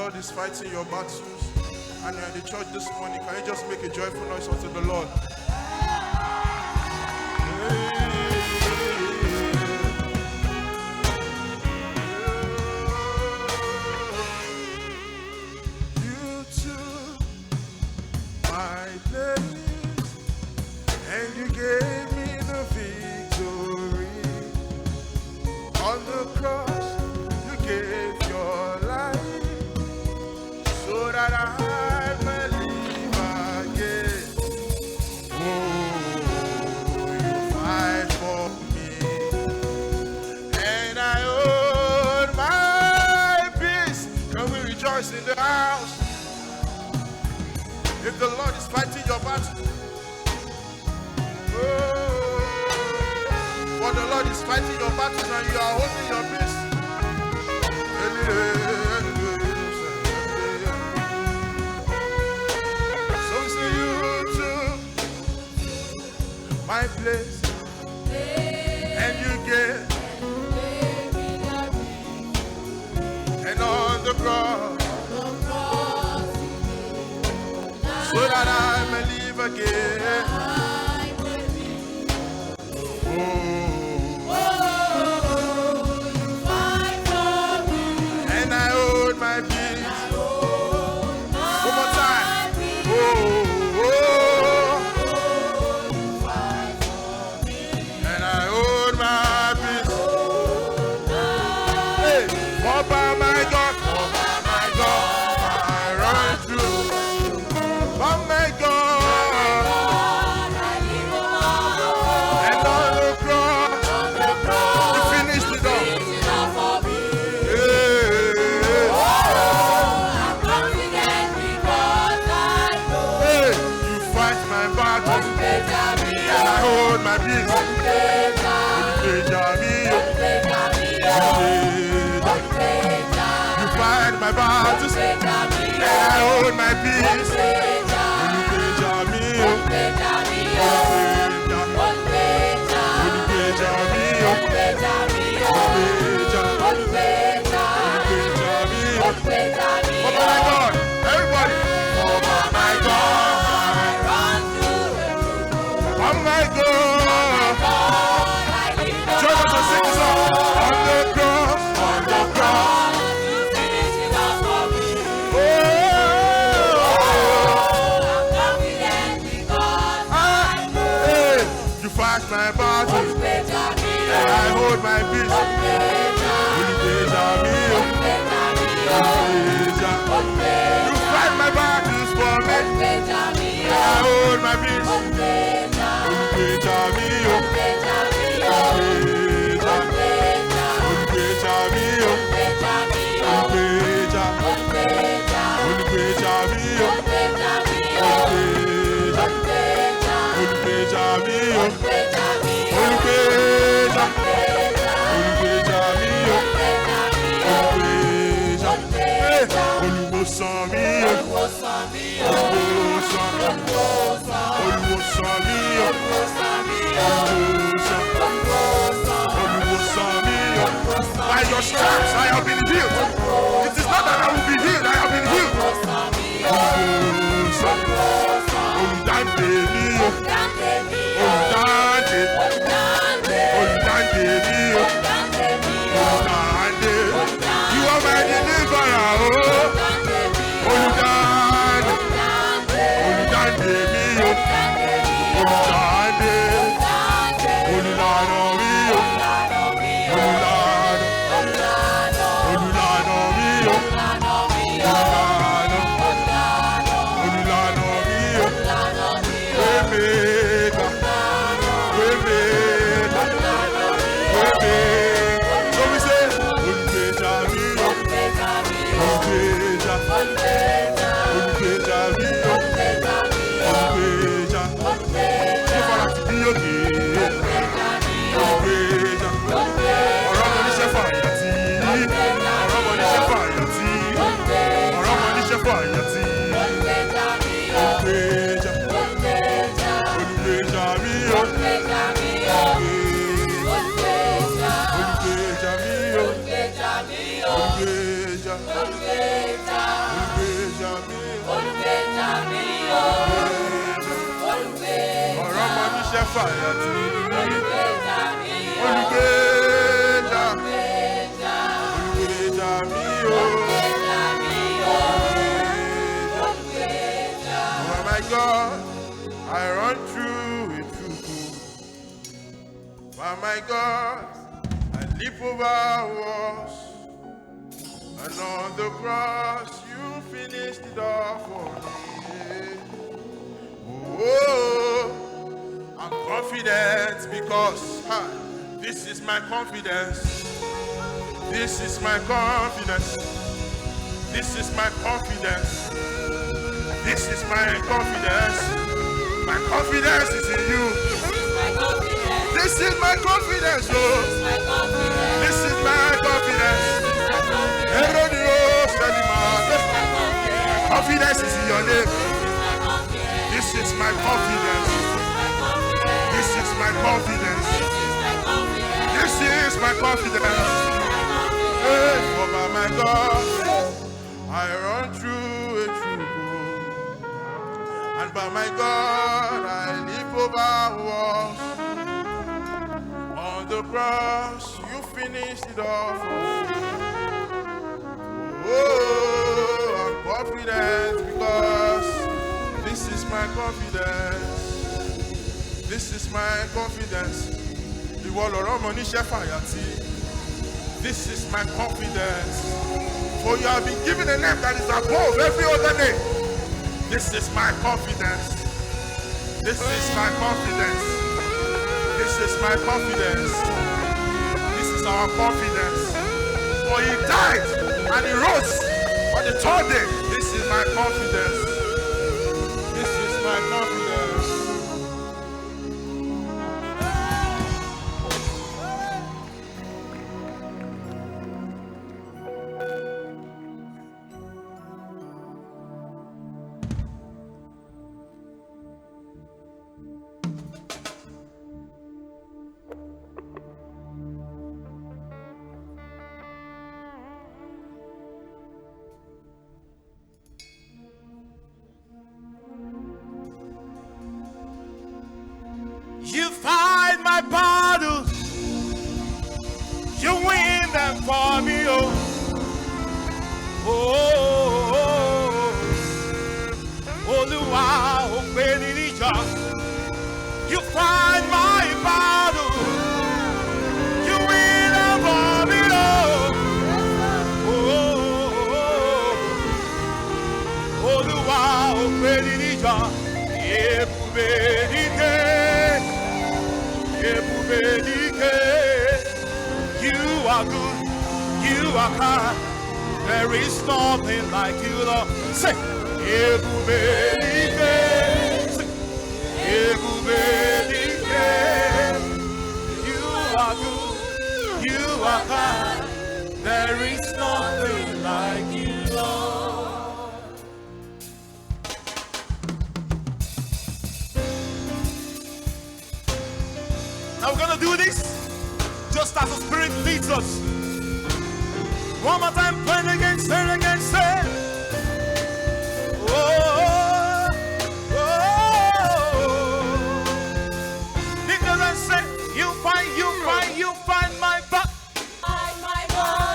Lord is fighting your battles, and you're in the church this morning, can you just make a joyful noise unto the Lord? You took my place, and you gave me the victory. On the cross, you gave your life, so that I may live again. Oh, you fight for me, and I own my peace. Can we rejoice in the house? If the Lord is fighting your battle, for the Lord is fighting your battles and you are holding your peace. So say you took my place, and you gave, and on the cross, so that I may live again. And I hold my peace. One more time. And I hold my peace. Hey, for by my God, I run through. For my God, and on the cross, you finished it all. Hey, you fight my battles, and I hold my peace. You fight my battles, and I hold my peace. Oh my God, everybody! Oh my God! Oh my God! Join us to sing the song. On the cross, you finished it all for me. You fight my battles, and I hold my peace. You fight my battles for me, and I hold my peace. By your stripes I have been healed. It is not that I will be healed, I have been healed. You are my deliverer. fàyàtì. Olugbeja, Olugbeja mi o. Oh my God, I run through a troop. Oh my God, I leap over walls. And on the cross, you finished it all for me. Oh, I'm confident because this is my confidence. This is my confidence. This is my confidence. This is my confidence. My confidence is in you. This is my confidence, oh. This is my confidence. Confidence is in your name. This is my confidence. This is my confidence. This is my confidence. Hey, oh my God, I run through a troop, and by my God, I leap over walls. On the cross, you finished it all for me. Oh, I'm confident because this is my confidence. This is my confidence. This is my confidence. For you have been given a name that is above every other name. This is my confidence. This is my confidence. This is my confidence. This is our confidence. For he died and he rose on the third day. This is my confidence. This is my confidence. You fight my battles, you win them for me, oh. Oluwa, Ogbeminija. You fight my battles, you win them for me, oh. Oluwa, Ogbeminija. You are good, you are kind. There is nothing like you, Lord. Say, you are good, you are kind. There is nothing like you, Lord. Now we're gonna do this just as the Spirit leads us. One more time, play it again, say it again, say it. Oh, oh, oh. Because I say, you find my back.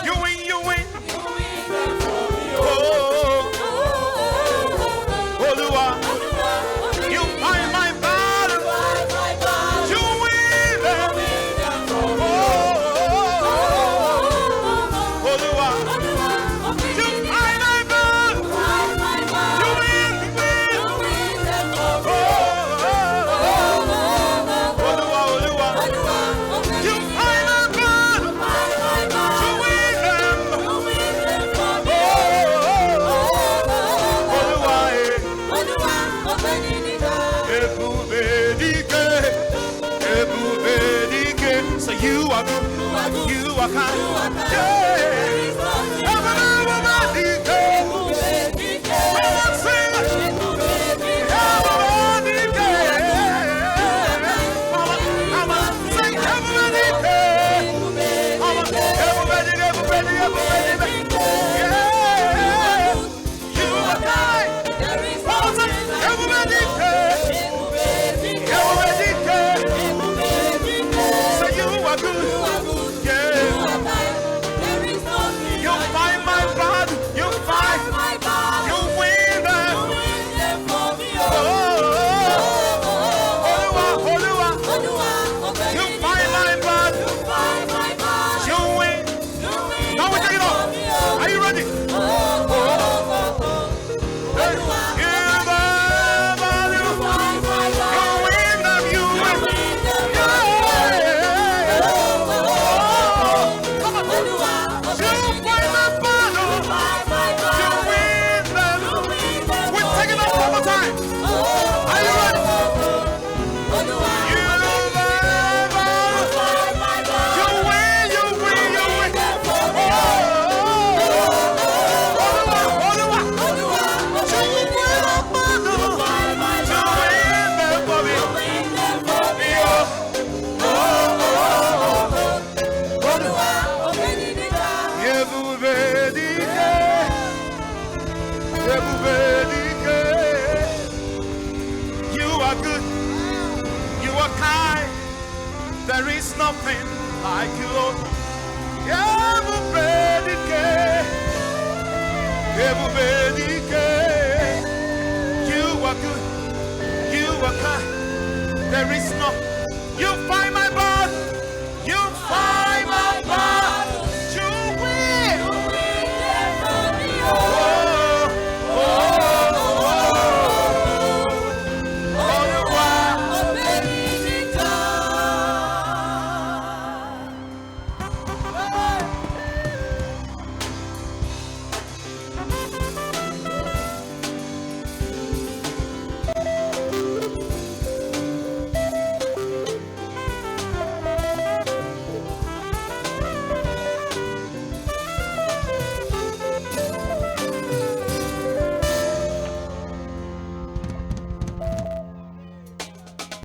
You win, you win. Oh, Olúwa, you find my battle. You win them. Oh, Olúwa, you find my battle. You win, Olúwa, Olúwa, you find my battle. You win them. So you are good, you are kind. There is nothing like you, Lord. Ebubedike, Ebubedike. You are good. You are kind. There is no